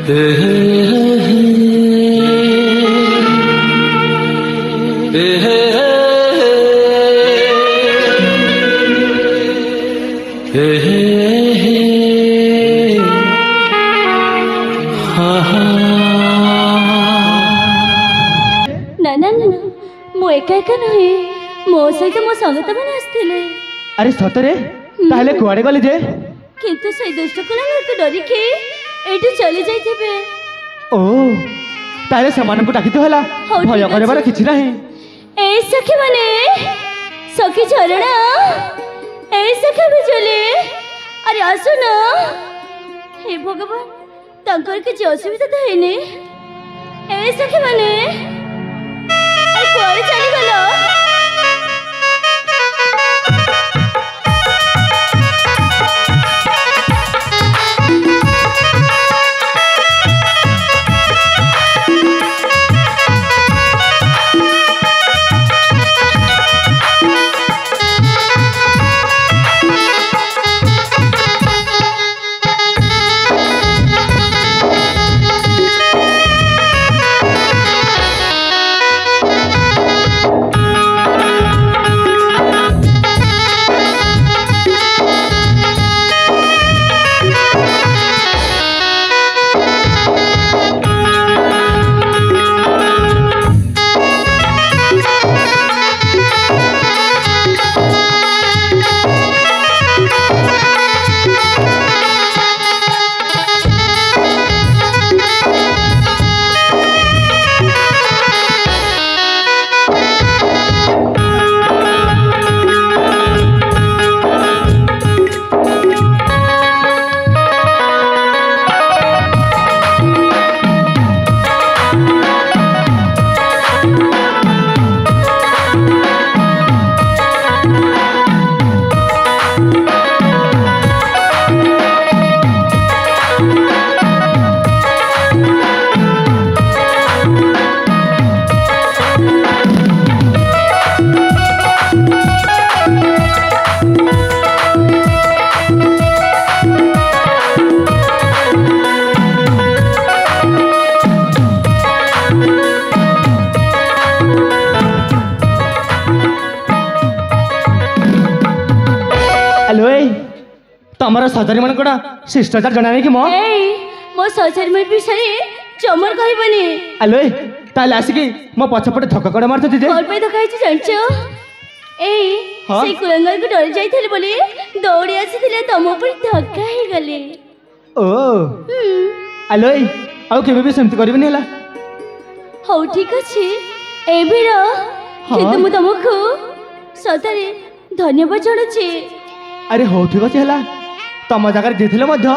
ना ना ना मु एका एका नहीं मो सहित मो संगत मैंने आसथिले। अरे सतरे ताहले कुआडे गले जे? किंतु से दुष्ट कुला को डरी के एठू चली जाइथिबे। ओ ताहले समान को डाकी तो हला भय करबार किछि नाही। ए सखी माने सखी झरणा ए सखी बिजुली अरे आसु ना। हे भगवान तंकर किछि असुविधा तो हैने। ए सखी माने अरे कुआडे चली गलो? तमर सजारी मन कोडा शिष्टाचार जणावे कि मो मो सजारी मन बिषय चमर कहबनी। आलो ताले आसिकी मो पछपटे धक्का कड मारत जे और पे धक्का हिच जानचो ए से कुलंगर को डर जाइथिले बोली दौड़ी आसीथिले तम ऊपर धक्का हे गले। ओ आलो आउ केबे भी सेमति करबिनी हला। हो ठीक अछि ए बिरो किंतु मु तमको सतरे धन्यवाद जणुची। अरे हो ठीक अछि हला तम जगह जेथिले मध्य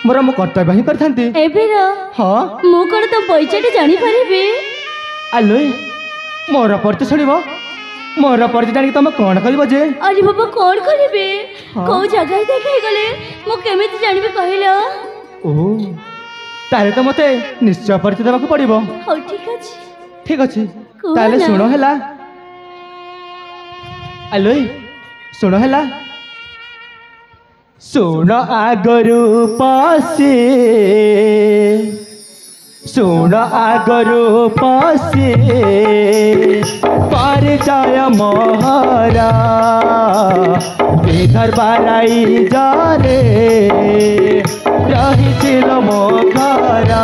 मोर मो कर्तव्य ही करथांती। ए बिरो हां मु कोन तो पैचाटी जानि परिबे। आलो मोर परते छड़िबो मोर परते जानि तम कोन करबो जे? अरे बाबा कोन करबे को जगह देखाई गले मु केमिति जानिबे कहिलो। ओ ताले तो मते निश्चय परिचय देबा को पड़िबो। हो ठीक अछि ठीक अछि ताले सुनो हला। आलो सुनो हला सुन आगरू पासे सुन आगरू पासे परिचय मोहरा बेधर बाराई जारे रहिছিল मो घरा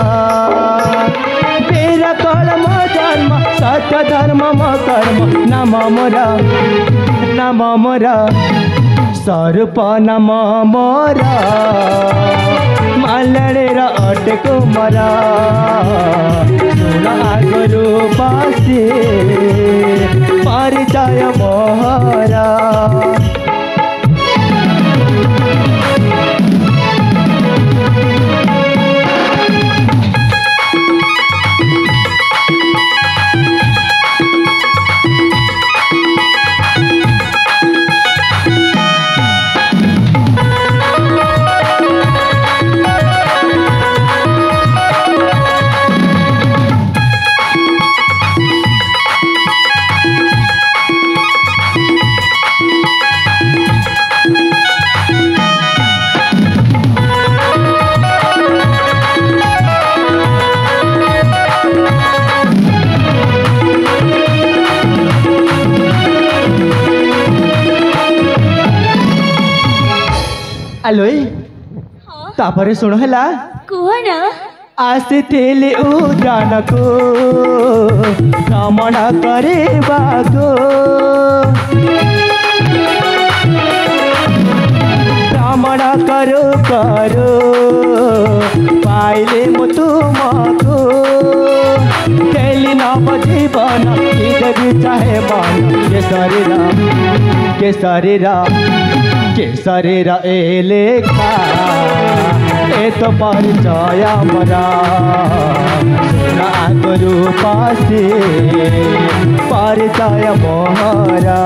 मेरा कलम जन्म सत्य धर्म म कर्म नाम मोरा स्वरूप नाम मोरा मालणेर अटे कुमारा सुन आगरू पासे परिचय मोहरा। ଆଲୋଏ ହଁ ତାପରେ ଶୁଣ ହେଲା କୁହ ନା ଆସିଥିଲି ଉଦ୍ୟାନକୁ ଭ୍ରମଣ କରିବାକୁ ଭ୍ରମଣ କରୁ କରୁ ପାଇଲି ମୁଁ ତୁମକୁ ଦେଲି ନବ ଜୀବନ ଦେବି ଚାହେ ମନ କେଶରୀର ଏ ଲେଖା ଏ ତ ପରିଚୟ ମରା ସୁନା ଆଗରୁ ପାଶି ପରିଚୟ ମୋହରା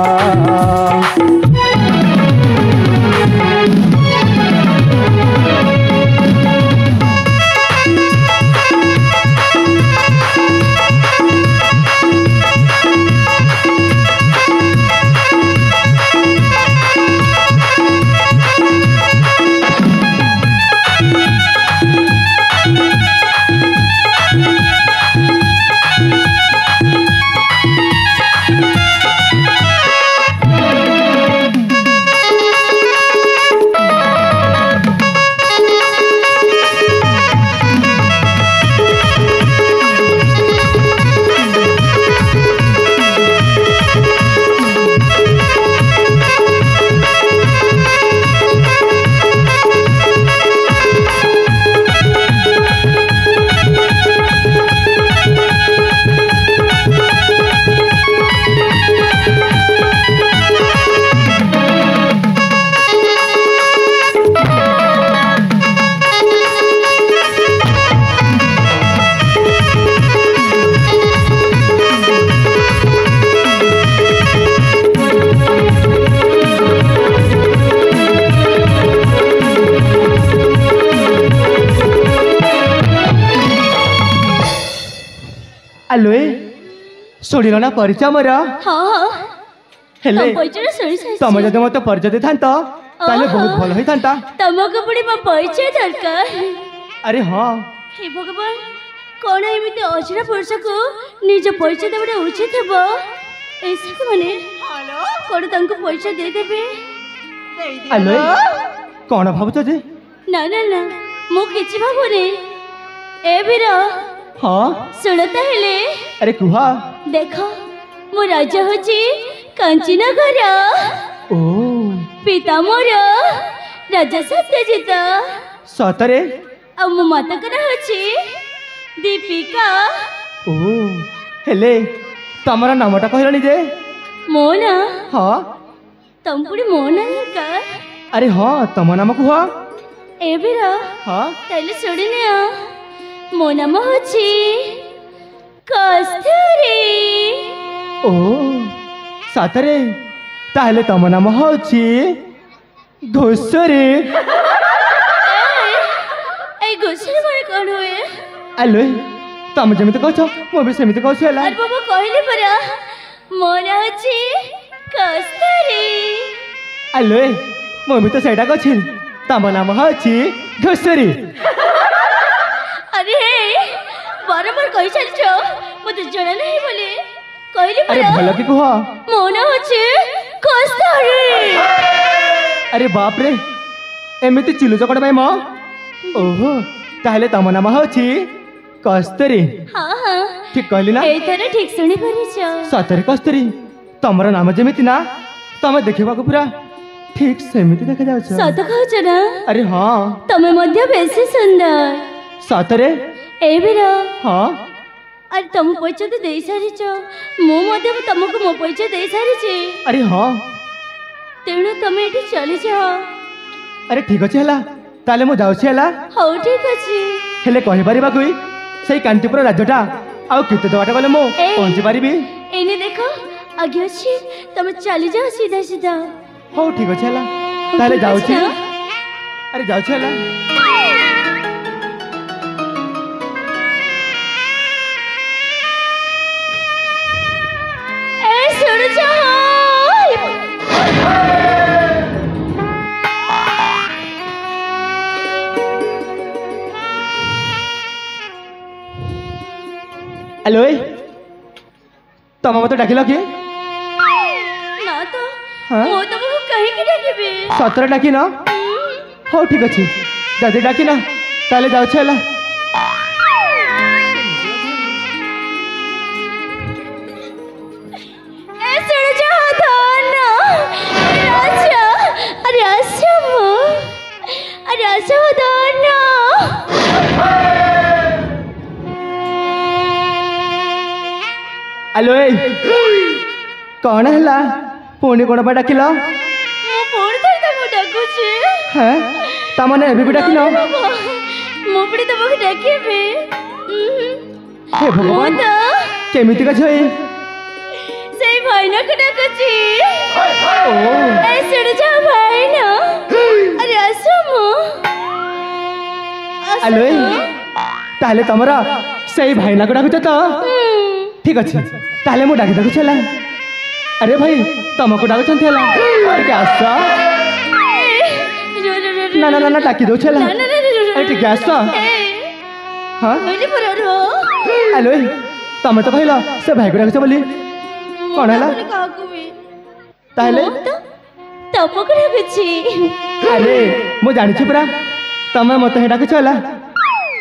ଆଲୋଏ ଶୁଣିଲ ନା ପରିଚୟ ମୋର ହଁ ହେଲେ ପରିଚୟ ଶୁଣି ସାରିଛି ତମେ ଯଦି ମତେ ପରିଚୟ ଦେଇଥାନ୍ତ ତାହେଲେ ବହୁତ ଭଲ ହେଇଥାନ୍ତା ତମକୁ ପୁଣି ମୋ ପରିଚୟ ଦରକାର ଆରେ ହଁ ହେ ଭଗବାନ କଣ ଏମିତି ଅଜଣା ପୁରୁଷକୁ ନିଜ ପରିଚୟ ଦେବାଟା ଉଚିତ ହେବ ଏଇ ସାଙ୍ଗମାନେ କଣ ତାଙ୍କୁ ପରିଚୟ ଦେଇଦେବେ ଆଲୋଏ କଣ ଭାବୁଛ ଯେ ନା ନା ନା ମୁଁ କିଛି ଭାବୁନି ଏ ବୀର ହଁ ଶୁଣ ତାହେଲେ ଆରେ କୁହ ଦେଖ ମୋ ରାଜା ହଉଛି କାଞ୍ଚିନଗର ଓ ପିତା ମୋର ରାଜା ସତ୍ୟଜିତ ସତରେ ଆଉ ମୋ ମାତାଙ୍କ ନାଁ ହଉଛି ଦୀପିକା ଓ ହେଲେ ତମର ନାମଟା କହିଲନି ଯେ ମୋ ନା ହଁ ତମ ପୁଣି ମୋ ନା ଦରକାର ଆରେ ହଁ ତମ ନାମ କୁହ ଏ ବୀର ହଁ ତାହେଲେ ଶୁଣିନିଅ ମୋ ନାମ ହଉଛି କସ୍ତୁରୀ ଓ ସତରେ ତାହେଲେ ତମ ନାମ ହଉଛି ଘୋଷରେ ଏଇ ଘୋଷରେ ମାନେ କଣ ହୁଏ ଆଲୋଏ ତମେ ଯେମିତି କହୁଛ ମୁଁ ବି ସେମିତି କହୁଛି ହେଲା ଆରେ ବାବା କହିଲି ପରା ମୋ ନାଁ ହଉଛି କସ୍ତୁରୀ ଆଲୋଏ ମୁଁ ବି ତ ସେଇଟା କହୁଛି ତମ ନାମ ହଉଛି ଘୋଷରେ अरे बारंबार कही चलछ मते जणा नहीं बोले कहली अरे परा भल की कुह मो ना होचे कस्तूरी अरे बाप रे एमिति चिलु चकड़ भाई मो ओहो ताहले तम नाम होछि कस्तूरी हां हां ठीक कहली ना एई तरह ठीक सुनी परिछ सतरे कस्तूरी तमरो नाम जेमिति ना तमे देखिबा को पूरा ठीक सेमिति देखा जाउछ सत कहछ ना अरे हां तमे मध्य बेसी सुंदर सतरे ए बीरा हां अरे तुम परिचय तो दे सारिछ मो मध्य तुमको मो परिचय दे सारिछ अरे हां तेणु तुम एठी चली जाओ अरे ठीक अछि हला ताले मु जाउछि हला हो ठीक अछि हेले कहि परिबा कोई सेई कांतिपुर राज्यटा आउ केते दवाटा गले मु पहुंची परिबी एने देखो आगे अछि तुम चली जाओ सीधा सीधा हो ठीक अछि हला ताले जाउछि अरे जाउछि हला सुन जाओ हेलो तुम मत डाकिल कि ना तो हाँ? मो तुमको कहीं की डाकिबे सतरे डाकिन ହଉ ଠିକ୍ ଅଛି ଯଦି ଡାକିନା ତାହେଲେ ଯାଉଛି ହେଲା। ଆଲୋ କଣ ହେଲା ପୁଣି କଣ ପାଇଁ ଡାକିଲ? হ্যাঁ তা মানে ଏବେ ବି ଡାକିଲ? ମୁଁ ପୁଣି ତମକୁ ଡାକିବି। ହେ ଭଗବାନ କେମିତିକା ଝିଅ ଏ? ସେଇ ଭାଇନାକୁ ଡାକୁଛି। ଏ ଶୁଣ ଯାଅ ଭାଇନା, ଆରେ ଆସ ମୁଁ। ଆଲୋ ତାହେଲେ ତମର ସେଇ ଭାଇନାକୁ ଡାକୁଛ ତ? ଠିକ୍ ଅଛି ତାହେଲେ ମୁଁ ଡାକି ଡାକୁଛି ହେଲା। ଆରେ ଭାଇ ତମକୁ ଡାକୁଛନ୍ତି ହେଲା, ଟିକେ ଆସ। ନା ନା ନା ଡାକି ଦଉଛି ହେଲା, ଟିକେ ଆସ। ହଁ ଆଲୋ ତମେ ତ କହିଲ ସେ ଭାଇକୁ ଡାକୁଛ ବୋଲି, କଣ ହେଲା? ତାହେଲେ ତମକୁ ଡାକୁଛି। ଆରେ ମୁଁ ଜାଣିଛି ପୁରା ତମେ ମତେ ହିଁ ଡାକୁଛ ହେଲା।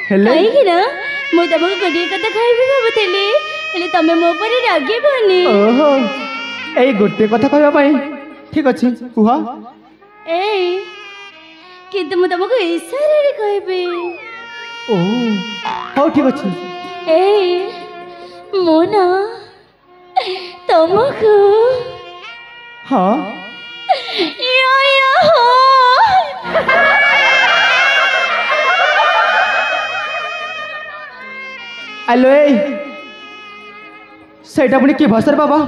ହେଲେ କାହିଁକି ନା ମୁଁ ତମକୁ ଗୋଟିଏ କଥା କହିବି ଭାବୁଥିଲି, ହେଲେ ତମେ ମୋ ଉପରେ ରାଗିବନି। ଓହୋ ଏଇ ଗୋଟିଏ କଥା କହିବା ପାଇଁ ଠିକ୍ ଅଛି କୁହ। ଏଇ କିନ୍ତୁ ମୁଁ ତମକୁ ଇଶାରାରେ କହିବି। ଓ ହଉ ଠିକ୍ ଅଛି। ଏଇ ମୁଁ ନା ତମକୁ ହଁ ଆଲୋ ସେଇଟା ପୁଣି କି ଭାଷାରେ ବାବା?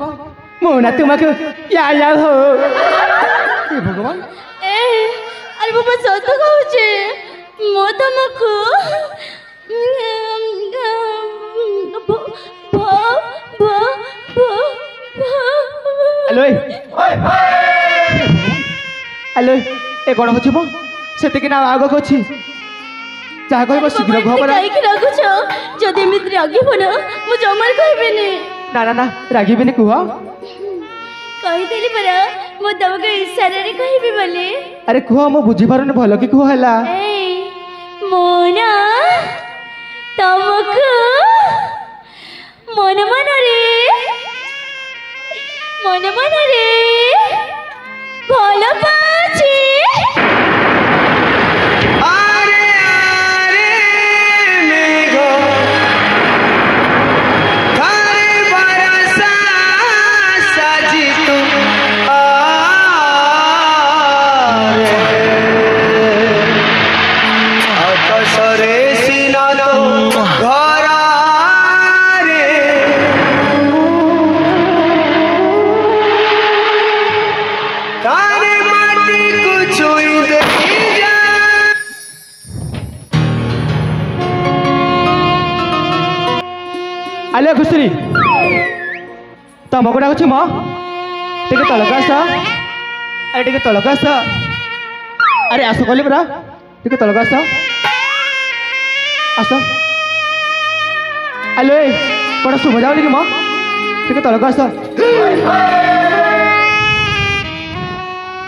ମୁଁ ନା ତୁମକୁ ୟା ୟା ହୋ। हे भगवान अरे बाबा सत कहुचे मो तुमको हेलो हेलो ए कौन हो से ना आग को जहाँ कह शीघ्र कह कहीं रागुच जदि एमती रागिब ना मु जमार कहबेनी। ना ना ना रागिबेनी कुह कहीदेली परा मु तुमको इशारा रे कहबी बोली। अरे कुह मु बुझी पारुनी भल कि कुह हैला मोना तुमको मन मन रे भल पाची। आलिया घुसरी तुमको डाकुची मो टे तलक आस। अरे टे तलक आस। अरे आस कहली परा टे तलक आस आस। आलो कौन शुभ जाऊनी कि मो टे तलक आस।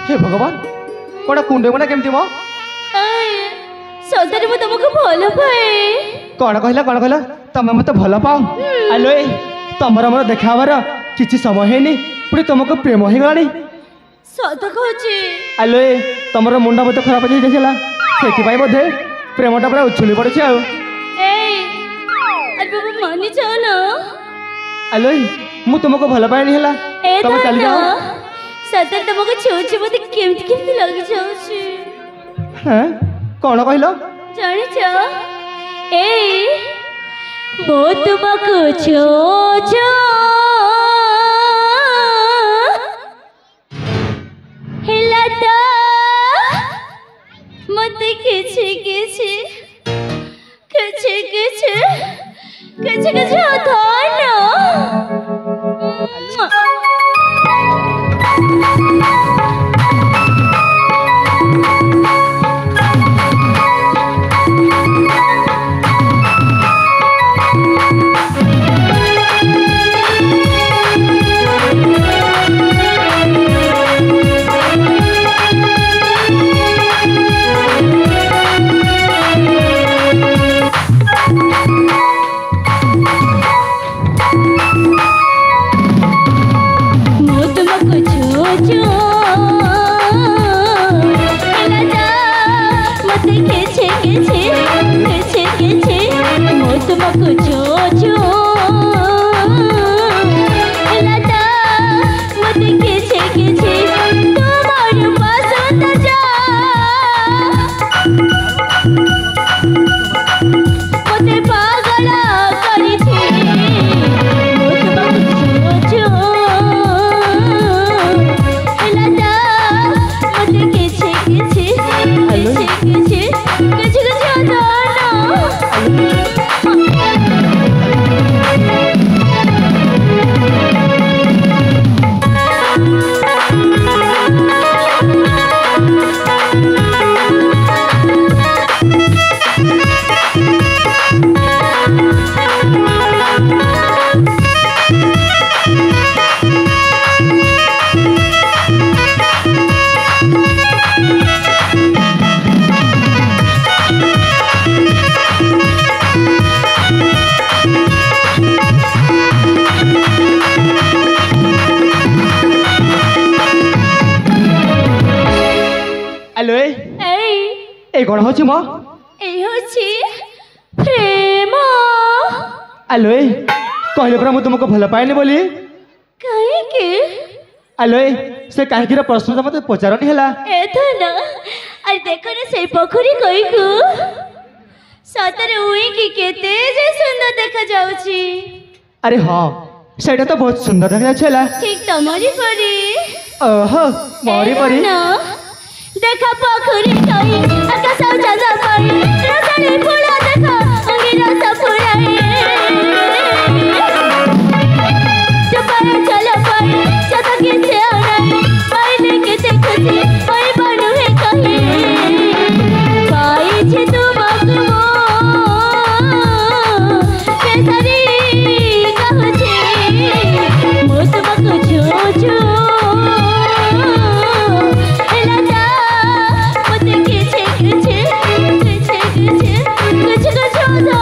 हे भगवान कौन कुंडे मना केमती मो सदरे मु तुमको भल पाए। कौन कहला तमें मत भल पाओ। आलो तमर मोर देखावर किसी समय है पुणी तुमको प्रेम हो गला। सत कहूची आलो तमर मुंडा बहुत खराब हो जाइला से बोधे प्रेमटा पूरा उछुली पड़े। मानी जाओ ना आलो मु तुमको भल पाएनी है तुम चली जाओ। सतर तुमको छुची मत केमती केमती लगी जाउची। हां कौन कहलो जानी छ मो तुमको छो हेला तो मत किछि किछि किछि किछि किछि किछि थाना কেছে কেছে কেছে কেছে মো তোমাকে চো চো লতা মতে কেছে কেছে তোমার পছন্দ যা মতে পাগল করিছে মো তোমাকে চো চো লতা মতে কেছে কেছে কেছে কেছে কেছে কেছে আলো এই কোণ হচ্ছে মো এই হচ্ছে প্রেম আলো কহিলে পরা মু তোমাকে ভাল পাইনি বলি কাহিকি আলো সে কাহিকির প্রশ্নটা মতো পচারনি হেলা এথনা আর দেখো না সেই পোখরি কইকু সতরে উইকি কেতে যে সুন্দর দেখা যাଉଛି আরে হ্যাঁ সেটা তো বহুত সুন্দর দেখা যাচ্ছে হেলা ঠিক তোমারই পরি ওহো মরি পরি না দেখা পোখরি কই আকাশ চাঁদ কই রসালি ফুল দেখা অঙ্গিরা সফুরাই চপায় চলো পাই যত কিছু আনাই পাইলে কেতে খুশি ওই বনু হে কহি পাইছে তোমাকে মো কেসারি কহুছি মো তোমাকে ছো ছো লতা মতে কেছে কেছে কেছে কেছে কেছে কেছে জানো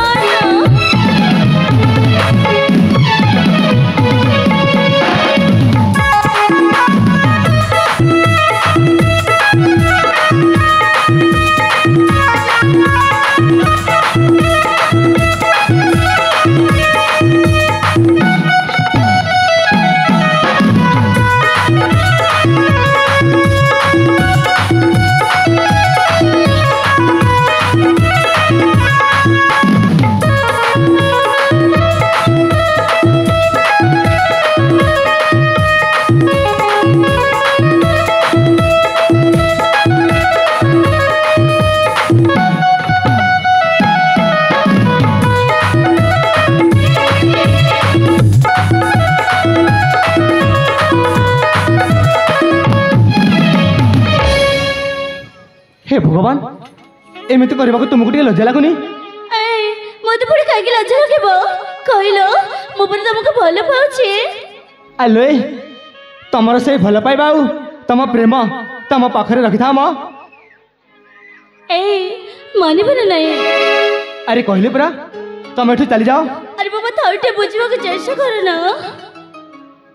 हे भगवान एमती करने को तुमको टे लज्जा लगुनि मत पुणी कहीं लज्जा लगे कहल मुझे तुमको भल पाऊे आलो तुम से भल पाइबा तुम प्रेम तुम पाखे रखी था मानव ना अरे कहली परा तुम एठू चली जाओ अरे बाबा थोड़े बुझा चेष्टा कर ना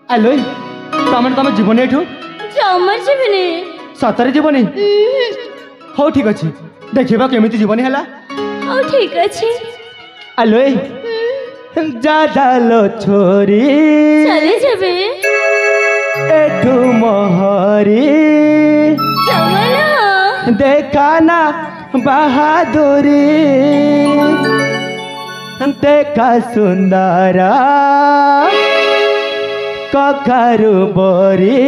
आलो तुम जीवन एठू जमर जीवनी सतरे जीवनी हो ठीक अच्छे देखा केमी जीवनी है हाँ ठीक अच्छे आलो जालो छोरी चले जाबे एठू मोहरी देखा ना बहादुरी देखा सुंदरा कखारू बोरी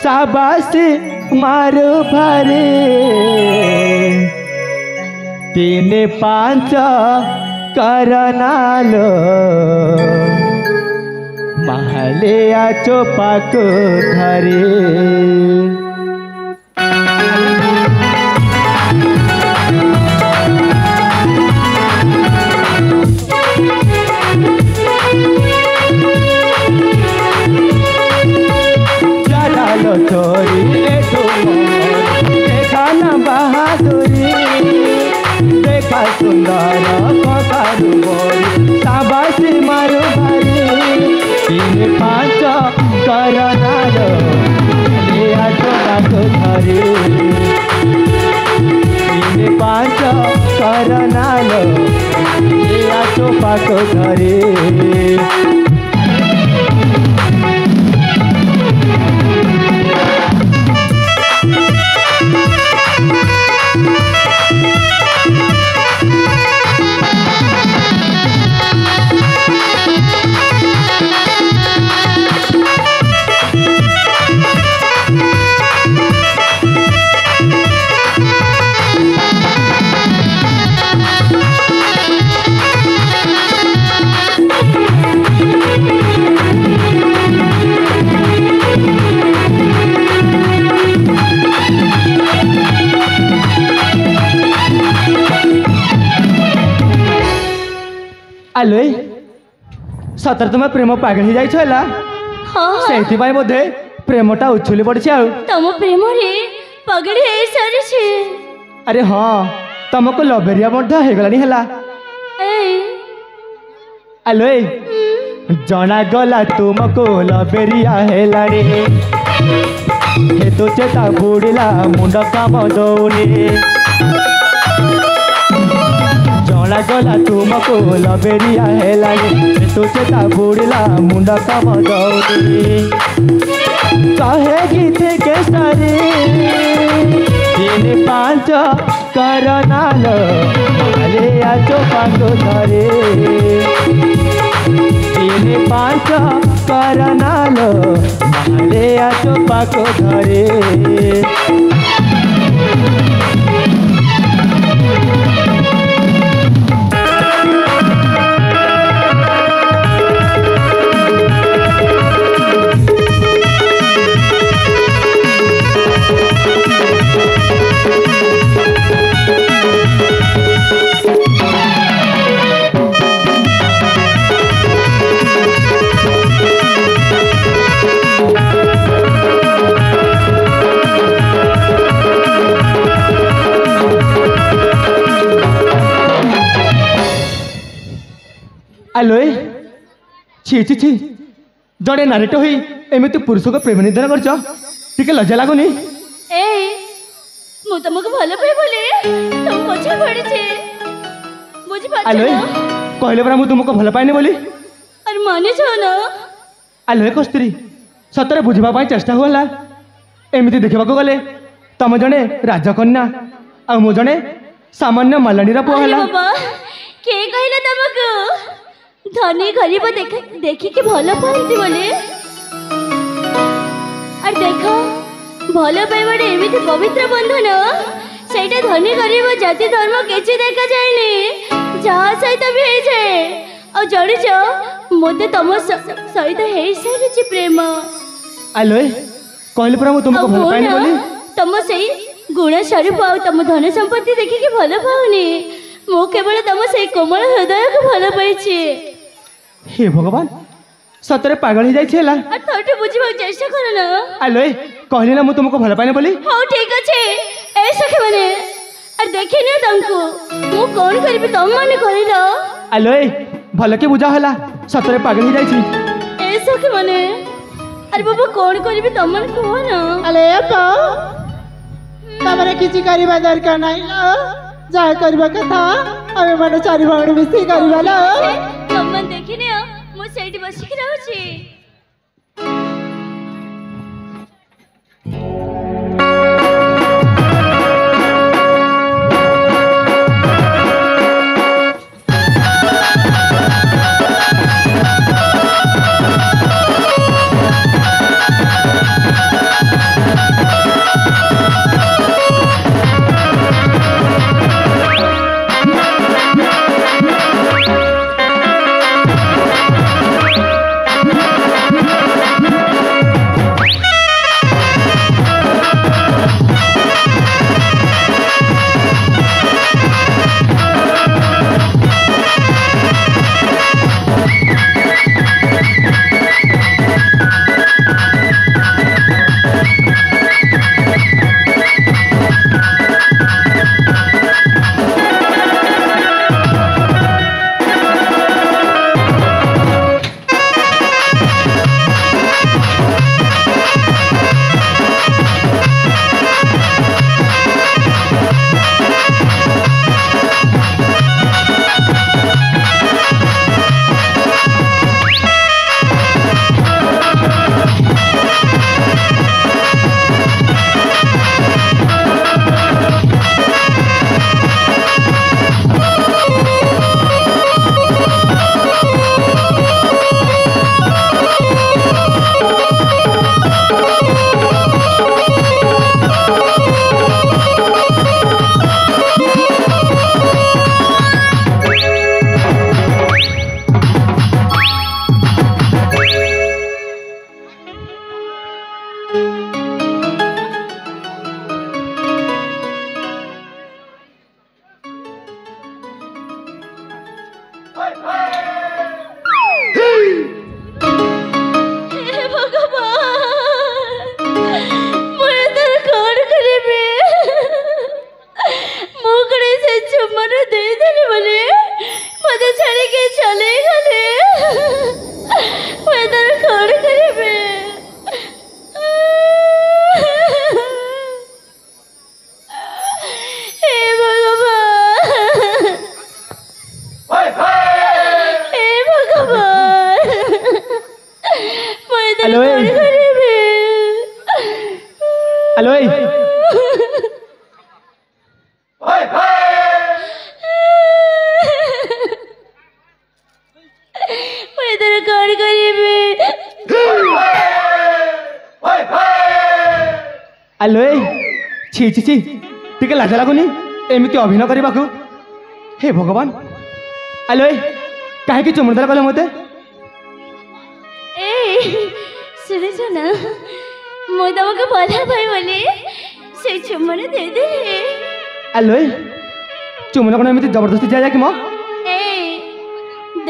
साबासी मारू भारी 3 5 करनालो महलिया चोपाको धरी छोरी देखा ना बहादुरी देखा सुंदर कखारू बोरी साबासी मारू भारी 3 5 करनालो महलिया चोपाको धरी करनालो या चोपा को धरे आलो सतर तुम प्रेम पागल हो जाइला से बोधे प्रेमटा उछुली पड़ी तुम प्रेम रे पागल हो सारी अरे हाँ तुमको लवेरिया होगलानी है आलो जना गला तुमको लवेरिया है तो चेता बुड़ला मुंड काम दौनी जना गला तुमको लवेरिया है तो चेता बुड़ला मुंड काम दौनी कहे गीत के सारे 3-5 करनालो माले चोपा को धरे 3-5 करनालो माले चोपा को धरे आलो छी छी छी जड़े नारीट हो एमती पुरुष को प्रेम निदान कर लज्जा लगुनि तुमको भल पाए बोले तुम पछे पड़े बुझी आलो कहले परा मु तुमको भल पाएनी बोली अरे माने छो ना आलो कस्तूरी सतरे बुझा चेष्टा होला एमती देखा गले तुम जड़े राजकन्या आ मु जड़े सामान्य मालानी पुआ है बाबा के कहला तुमको धनी गरीब देखी के भल पाती बोले और देखो भल पाइबाटे एमती पवित्र बंधन से धनी गरीब जाति धर्म किसी देखा जाए जहाँ सहित भी हो जाए और जाच मत तुम सहित हो सारी प्रेम आलो कहली परा तुमको भल पाइनी बोली तुम से गुण स्वरूप आ तुम धन संपत्ति देखिकी भल पाऊनी मु केवल तुम से कोमल हृदय को भल पाई हे भगवान सतरे पागल हो जाए थोड़े बुझा चेष्टा कर ना आलो कहली ना मुझे तुमको भल पाइने बोली हाँ ठीक अच्छे ए सखी मैंने अरे देखे नहीं तुमको मु कौन करी तुम मैंने कहल आलो भल के बुझा है सतरे पागल हो जाए ए सखी मैंने अरे बाबा कौन करी तुम मैंने कह ना अरे तमरे किसी करवा दरकार नहीं जहाँ करवा कथा आमे माने 4 भाई मिसी करवा लो तुम मन देखिने मु सेठी बसिक रहउची हे भगवान ମୁଁ ଏଥର କ'ଣ କରିବି ମୁଁ କ'ଣ ସେ ଚୁମ୍ବନ ଦେଇଦେଲି ବୋଲି ମୋତେ ଛାଡ଼ିକି ଚାଲେଇ ଗଲେ ମୁଁ ଏଥର କ'ଣ କରିବି हे भगवान हे भगवान ମୁଁ ଏଥର हेलो କ'ଣ କରିବି हेलो ମୁଁ ଏଥର କ'ଣ କରିବି हेलो छी छी छी टिके लाज लगुनि एमती अभिनय करने हे भगवान हेलो कहीं चुमुड़ देला कहले मते শুনেছ না ମୁଁ ତମକୁ ଭଲ ପାଇ ବୋଲି ସେ ଚୁମ୍ବନ ଦେଇଦେଲି हेलो चुमुना कौन एमती जबरदस्ती दिया जाए कि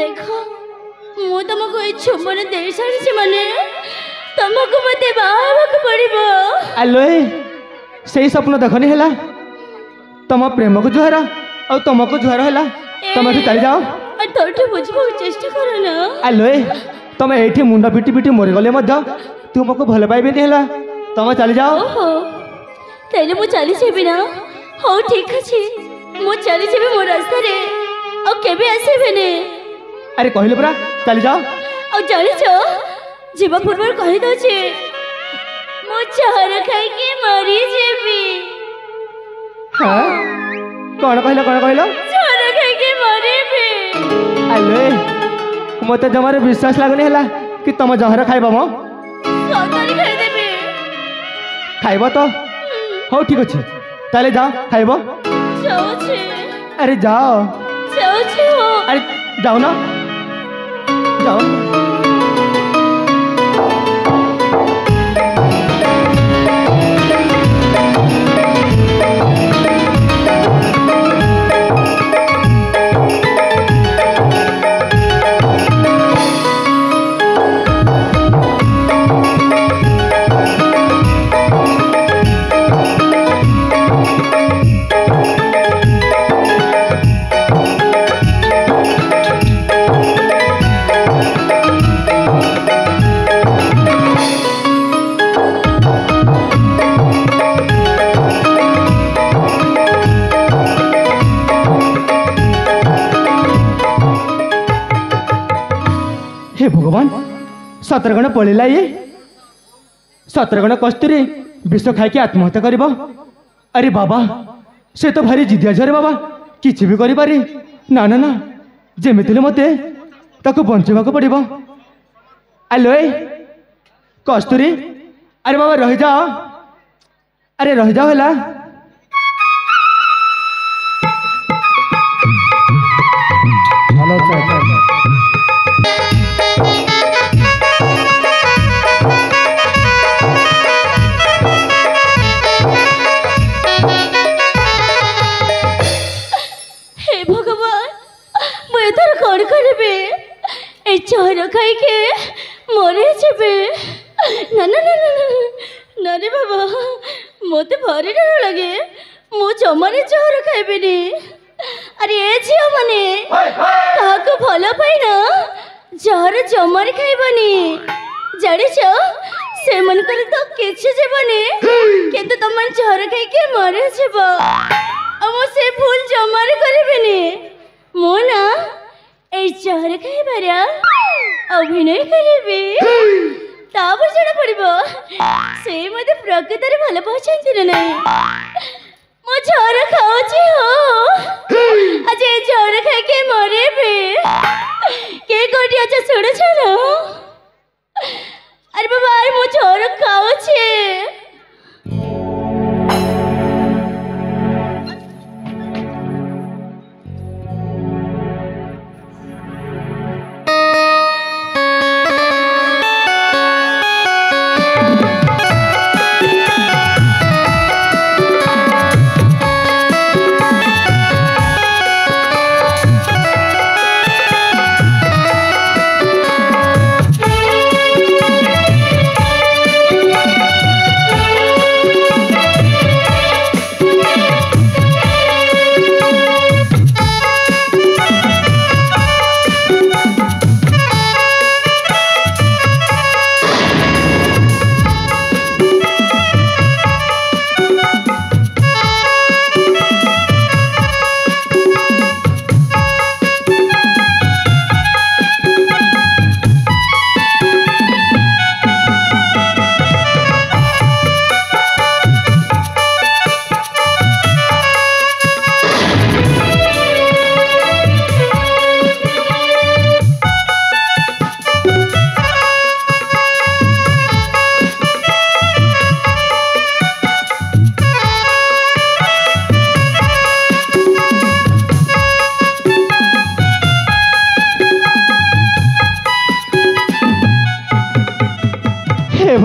ଦେଖ ମୁଁ ତମକୁ ଏଇ ଚୁମ୍ବନ ଦେଇ ସାରିଛି ମାନେ ତମକୁ ମତେ ବାହା ହେବାକୁ ପଡ଼ିବ हेलो से स्वप्न देखनी है तुम प्रेम को जुहार और तुमको जुहार है तुम ये चली जाओ ଆଉ ତୋଠୁ ବୁଝିବାକୁ ଚେଷ୍ଟା କର ନା हेलो तुम ये मुंड पिटी पिटी मरीगले तुमको भल पाइबेनि है तुम चली जाओ ଓହୋ ତାହେଲେ ମୁଁ ଚାଲିଯିବି ନା ହଉ ଠିକ୍ ଅଛି ମୁଁ ଚାଲିଯିବି ମୋ ରାସ୍ତାରେ ଆଉ କେବେ ଆସିବିନି अरे कहले परा चली जाओ ଆଉ ଜାଣିଛ ଯିବା ପୂର୍ବରୁ କହିଦେଉଛି ମୁଁ ଚହର ଖାଇକି ମରିଯିବି हाँ कौन कहल ଚହର ଖାଇକି ମରିବି हेलो मत जमार विश्वास लगुनि है कि तुम जहर खाइब मो ସତରେ ଖାଇଦେବି खाइब तो हो ठीक अच्छे ताले जाओ खाइब ଯାଉଛି अरे जाओ ଯାଉଛି ହଉ अरे जाओ ना जाओ हे भगवान सतरगण पलैला ये सतरगण कस्तूरी विष खाई आत्महत्या कर अरे बाबा से तो भारी जिदिया झरे बाबा किसी भी करी ना ना ना जमी मत बचाक पड़ो हेलो कस्तूरी अरे बाबा रही जाओ अरे रही जाओ है हे भगवान ମୁଁ ଏଥର କ'ଣ କରିବି ଏ ଚହର ଖାଇକି ମରିଯିବି ନା ନା ନା ନା ନା ରେ ବାବା ମୋତେ ଭାରି ଡର ଲାଗେ ମୁଁ ଜମାରେ ଚହର ଖାଇବିନି ଆରେ ଏ ଝିଅମାନେ କାହାକୁ ଭଲ ପାଇନା ଚହର ଜମାରେ ଖାଇବନି ଜାଣିଛ ସେମାନଙ୍କର ତ କିଛି ଯିବନି କିନ୍ତୁ ତମେ ଚହର ଖାଇକି ମରିଯିବ ଆଉ ମୁଁ ସେ ଭୁଲ ଜମାରେ କରିବିନି ମୁଁ ନା এই চহর খাইবার অভিনয় করিবি তারপর জনা পড়িব সে মতে প্রকৃতরে ভালো পাচ্ছেন না নাই মো চহর খাওছি হো আজ এই চহর খাইকে মরিবি কে কোটি আছে শুনেছ না আরে বাবা আর মো চহর খাওছি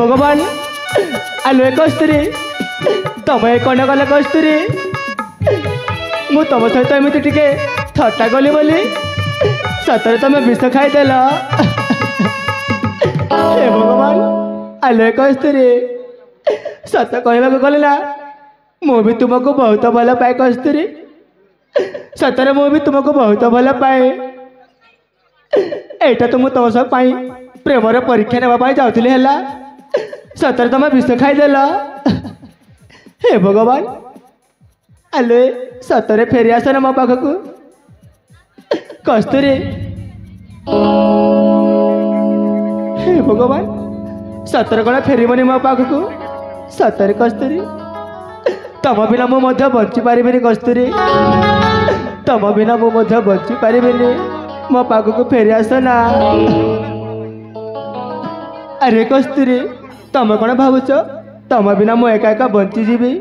भगवान आलो ए कस्तूरी तुम ए कौन गल कस्तूरी मु तुम सहित एमती टिके थट्टा कली बोली सतरे तुम विष खाईदेल हे भगवान आलो ए कस्तूरी सत कहवाक गले ना मु भी तुमको बहुत भल पाए कस्तूरी सतरे मु भी तुमको बहुत भल पाए एटा तो तुम सब प्रेमर परीक्षा नेवाई जाऊली है सतरे तुम विष खाईदेल हे भगवान आलो सतरे फेरी आस ना मो पाखक कस्तूरी हे भगवान सतरे कौन फेरबनी मो पाखक सतरे कस्तूरी तुम बिना मु बंची पारिनी कस्तूरी तुम बिना मु बंची पारिनी मो पाखक फेरी आस ना अरे कस्तूरी तुम कौन भावुच तुम बिना मु एका एका बंची जीवी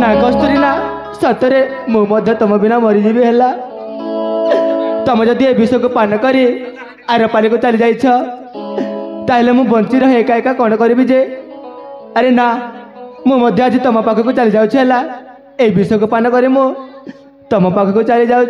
ना कस्तूरी ना सतरे मु तुम बिना मरीजी है तुम जदि ए विष को पान करी आर पाली को चली जाइल मु बंची रहे एका एका कौन करी जे अरे ना मु आज तुम पाखक चली जाऊँ ए विष को पान करी मु तुम पाखक चली जाऊँ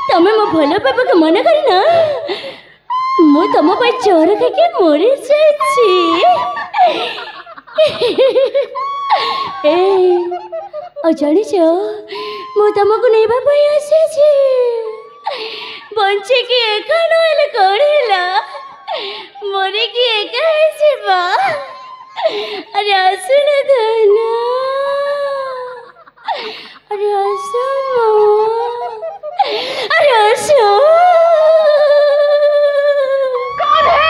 तमें मो भल पापा मना करना मु तुम चोर खाई मरी जाच मु तुमको नहीं आसी बंची की एका नहले कौन है मरी की एका अरे आसुन धना अरे आसो अरे आसो कौन है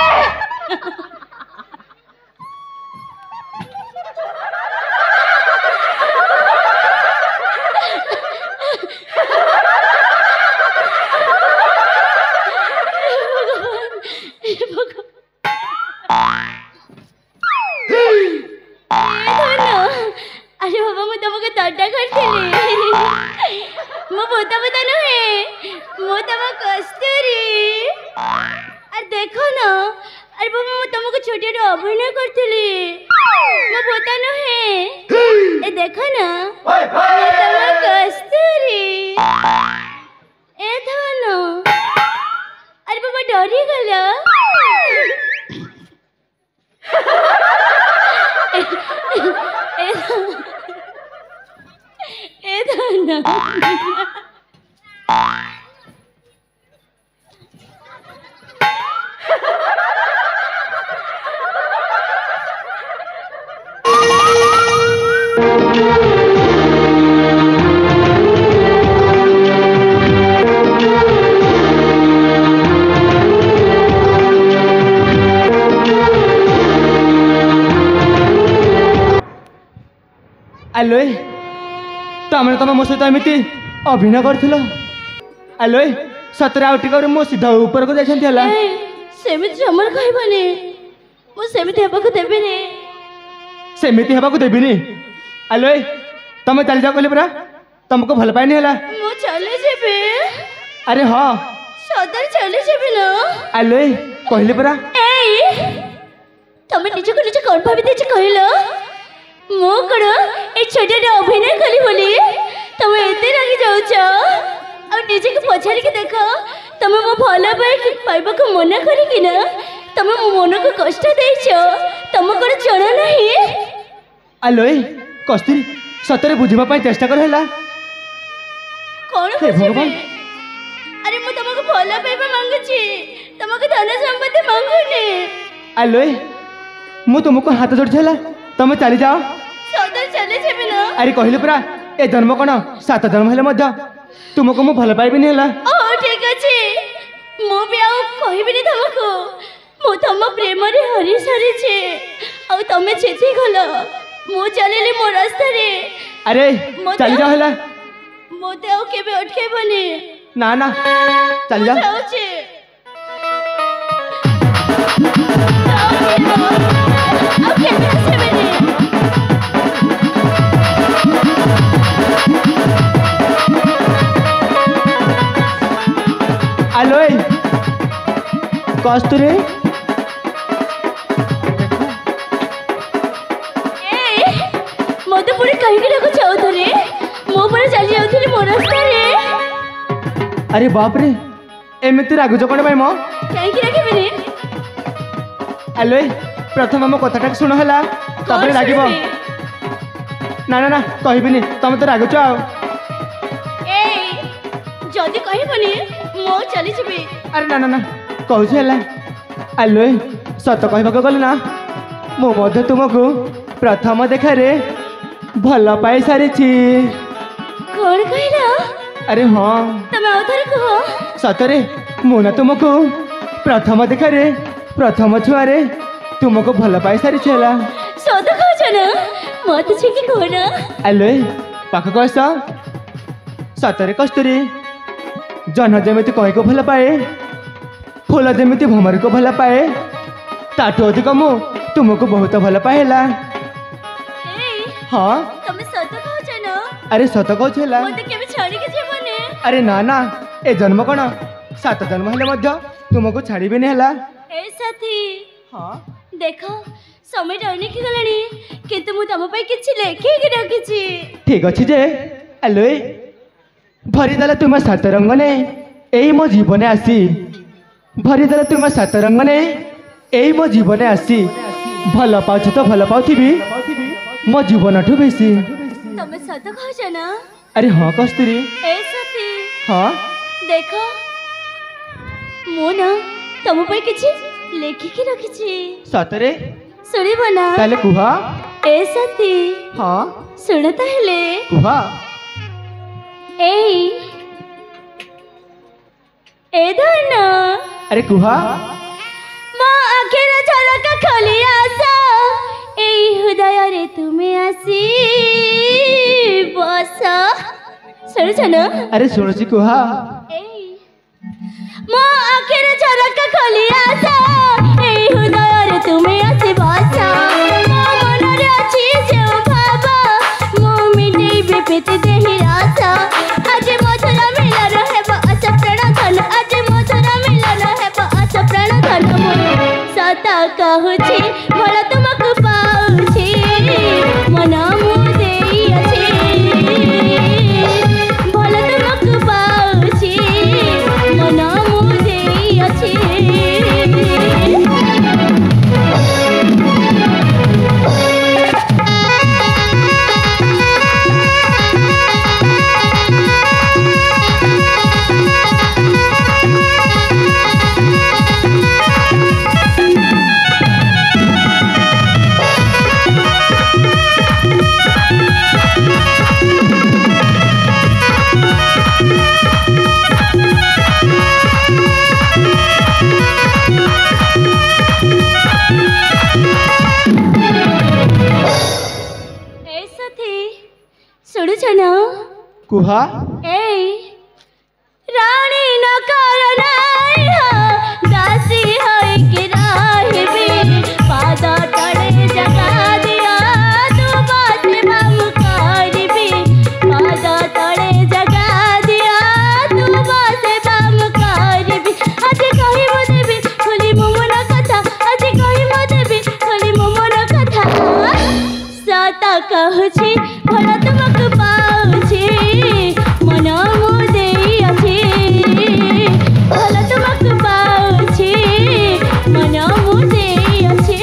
अरे बाबा मुझे तुमको तड्डा करथिली मो बोता बोता नुहे मो तुम कस्तूरी अरे देखो ना अरे बाबा मु तुमको छोटे अभिनय करथिली मो बोता नुहे ए देखो ना मो तुम कस्तूरी ए धनो अरे बाबा डरी गला ए धनो ଆଲୋଏ ତମେ ମୋ ସହିତ ଏମିତି ଅଭିନୟ କରୁଥିଲ ଆଲୋଏ ସତରେ ଆଉ ଟିକେ ମୋ ସିଧା ଉପରକୁ ଯାଇଛନ୍ତି ହେଲା ସେମିତି ଜମାରୁ କହିବନି ମୁଁ ସେମିତି ହେବାକୁ ଦେବିନି ସେମିତି ହେବାକୁ ଦେବିନି ଆଲୋଏ ତମେ ଚାଲିଯାଅ କହିଲେ ପରା ତମକୁ ଭଲ ପାଇନି ହେଲା ମୁଁ ଚାଲିଯିବି ଆରେ ହଁ ସତରେ ଚାଲିଯିବି ନା ଆଲୋଏ କହିଲେ ପରା ଏଇ ତମେ ନିଜକୁ ନିଜେ କଣ ଭାବି ଦେଇଛ କହିଲ ମୁଁ କଣ ଏ ଛୋଟଟେ ଅଭିନୟ କଲି ବୋଲି ତମେ ଏତେ ରାଗି ଯାଉଛ ଆଉ ନିଜକୁ ପଚାରିକି ଦେଖ ତମେ ମୋ ଭଲ ପାଇବାକୁ ମନା କରିକି ନା ତମେ ମୋ ମନକୁ କଷ୍ଟ ଦେଇଛ ତମ କଣ ଜଣା ନାହିଁ ଆଲୋଏ କସ୍ତୁରୀ ସତରେ ବୁଝିବା ପାଇଁ ଚେଷ୍ଟା କର ହେଲା କଣ ହେ ଭଗବାନ ଆରେ ମୁଁ ତମକୁ ଭଲ ପାଇବା ମାଗୁଛି ତମକୁ ଧନ ସମ୍ପତ୍ତି ମାଗୁନି ଆଲୋଏ ମୁଁ ତୁମକୁ ହାତ ଯୋଡ଼ିଛି ହେଲା ତମେ ଚାଲିଯାଅ ସଦର ଚାଲିଯିବି ନା ଆରେ କହିଲି ପରା ଏ ଜନ୍ମ କଣ 7 ଜନ୍ମ ହେଲେ ମଧ୍ୟ ତୁମକୁ ମୁଁ ଭଲ ପାଇବିନି ହେଲା ଓ ଠିକ ଅଛି ମୁଁ ବି ଆଉ କହିବିନି ତମକୁ ମୁଁ ତମ ପ୍ରେମରେ ହରି ସାରିଛି ଆଉ ତମେ ଚେତି ଗଲ ମୁଁ ଚାଲିଲି ମୋ ରାସ୍ତାରେ ଆରେ ଚାଲିଯାଅ ହେଲା ମୋତେ ଆଉ କେବେ ଅଟକେଇବନି ନା ନା ଚାଲିଯାଅ ଯାଉଛି ଆଉ କେବେ ଆସିବିନି ଆଲୋଏ କସ୍ତୁରୀ ମୋତେ ପୁଣି କାହିଁକି ଡାକୁ ଚାହୁଁଥରେ ମୁଁ ପୁଣି ଚାଲି ଯାଉଥିଲି ମୋ ରାସ୍ତାରେ ଆରେ ବାପରେ ଏମିତି ରାଗୁଛ କ'ଣ ପାଇଁ ମ କାହିଁକି ରାଗିବିନି ଆଲୋଏ ପ୍ରଥମେ ମୋ କଥାଟାକୁ ଶୁଣ ହେଲା ତାପରେ ରାଗିବ ନା ନା ନା କହିବିନି ତମେ ତ ରାଗୁଛ ଆଉ ଏଇ ଯଦି କହିବନି ମୁଁ ଚାଲିଯିବି ଆରେ ନା ନା ନା କହୁଛି ହେଲା ଆଲୋଏ ସତ କହିବାକୁ ଗଲେ ନା ମୁଁ ମଧ୍ୟ ତୁମକୁ ପ୍ରଥମ ଦେଖାରେ ଭଲ ପାଇ ସାରିଛି କଣ କହିଲ ଆରେ ହଁ ତମେ ଆଉ ଥରେ କୁହ ସତରେ ମୁଁ ନା ତୁମକୁ ପ୍ରଥମ ଦେଖାରେ ପ୍ରଥମ ଛୁଆରେ ତୁମକୁ ଭଲ ପାଇ ସାରିଛି ହେଲା ସତ କହୁଛ ନା ମତେ ଛିକି କୁହ ନା ଆଲୋଏ ପାଖକୁ ଆସ ସତରେ କସ୍ତୁରୀ ଜହ୍ନ ଯେମିତି କଇଁକୁ ଭଲ ପାଏ ଫୁଲ ଯେମିତି ଭମରକୁ ଭଲ ପାଏ ତାଠୁ ଅଧିକ ମୁଁ ତୁମକୁ ବହୁତ ଭଲ ପାଏ ହେଲା ଏଇ ହଁ ତମେ ସତ କହୁଛ ନା ଆରେ ସତ କହୁଛି ହେଲା ମତେ କେବେ ଛାଡ଼ିକି ଯିବନି ଆରେ ନା ନା ଏ ଜନ୍ମ କ'ଣ 7 ଜନ୍ମ ହେଲେ ମଧ୍ୟ ତୁମକୁ ଛାଡ଼ିବିନି ହେଲା ଏ ସାଥୀ ହଁ ଦେଖ ସମୟଟା ଅନେକ ଗଲାଣି କିନ୍ତୁ ମୁଁ ତମ ପାଇଁ କିଛି ଲେଖିକି ରଖିଛି ଠିକ ଅଛି ଯେ ଆଲୋଏ ଭରିଦେଲେ ତୁମ 7 ରଙ୍ଗନେ ଏଇ ମୋ ଜୀବନେ ଆସି ଭରିଦେଲେ ତୁମ 7 ରଙ୍ଗନେ ଏଇ ମୋ ଜୀବନେ ଆସି ଭଲ ପାଉଛ ତ ଭଲ ପାଉଥିବି ମୋ ଜୀବନଠୁ ବେଶୀ ତମେ ସତ କହୁଛ ନା ଆରେ ହଁ କସ୍ତୁରୀ ଏ ସାଥୀ ହଁ ଦେଖ ମୁଁ ନା ତମ ପାଇଁ କିଛି ଲେଖିକି ରଖିଛି ସତରେ ଶୁଣିବ ନା ତାହେଲେ କୁହ ଏ ସାଥୀ ହଁ ଶୁଣ ତାହେଲେ କୁହ ଏଇ ଏ ଧନ ଆରେ କୁହ ମୋ ଆଖିର ଝରକା ଖୋଲି ଆସ ଏଇ ହୃଦୟରେ ତୁମେ ଆସି ବସ ଶୁଣୁଛ ନା ଆରେ ଶୁଣୁଛି କୁହ ଏଇ ମୋ ଆଖିର ଝରକା ଖୋଲି ଆସ ଏଇ ହୃଦୟରେ ତୁମେ ଆସି ବସ ମୋ ମନରେ ଅଛି ଯେଉଁ ଭାବ ମୁଁ ମିଟେଇବି ପ୍ରୀତି ଦେହି ରସ ଆଜି ମଧୁର ମିଳନ ହେବ ଅସ ପ୍ରାଣ ଧନ ଆଜି ମଧୁର ମିଳନ ହେବ ଅସ ପ୍ରାଣ ଧନ ମୁଁ ସତ କହୁଛି ଭଲ ତୁମକୁ ପାଉଛି ମନ ମୁଁ ଦେଇଅଛି ଭଲ ତୁମକୁ ପାଉଛି ମନ ମୁଁ ଦେଇଅଛି कुहा ए रानी न करनाई हो दासी होई के राहिबी पादा तड़े जगा दिया तू बात बम करबी पादा तड़े जगा दिया तू बात बम करबी आज कहि मो देबी खोली मोमन कथा आज कहि मो देबी खोली मोमन कथा सता कहछि भला तुमक पाउछि मन मुदे अछि भला तुमक पाउछि मन मुदे अछि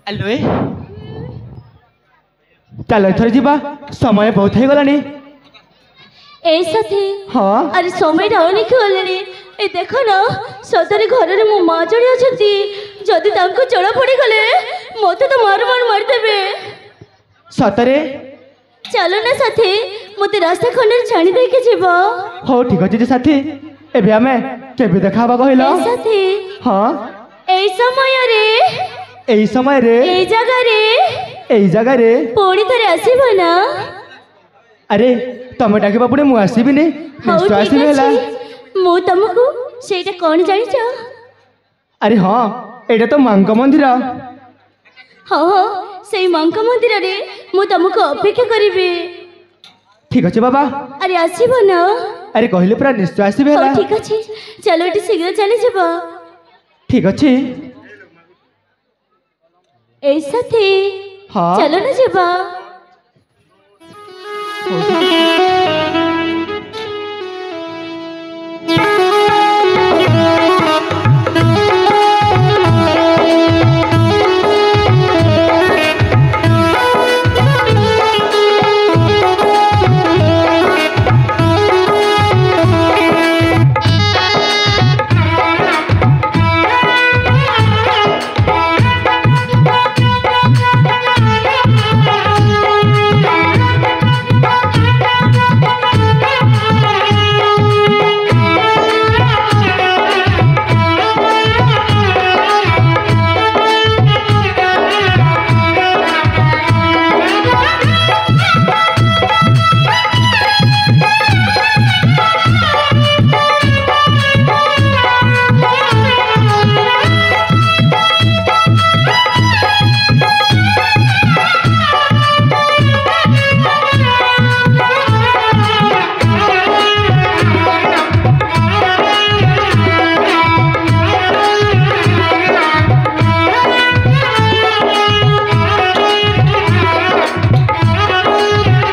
आलोए चल एथर जीवा समय बहुत हो गलानी ए साथी हाँ अरे समय डाउनी खोलनी ए देखो ना सतरे घर रे मो मां जड़ी अछंती जदी तांको चढ़ा पड़ी गले मते तो मार मार देबे सतरे चलो ना साथी मते रास्ता खंडर छाणी दे के जीवो हो ठीक अछि जे साथी एबे हमें केबे देखाबा कहिलो ए साथी हाँ ए समय रे ए जगह रे पुणी थरे आसीबो ना अरे तमे डाकिबा पुणी मु आसीबिनी निश्चय आसीबे हला मु तुमको सेटा कोन जानि छ अरे हाँ एटा तो मांक मंदिर हाँ से मांक मंदिर रे मु तुमको अपेक्षा करिबे ठीक अछि बाबा अरे आसीबो ना अरे कहले पूरा निश्चय आसीबे हला ठीक अछि चलो एटी शीघ्र चली जबो ठीक अछि ऐसा थे हाँ चलो ना जबा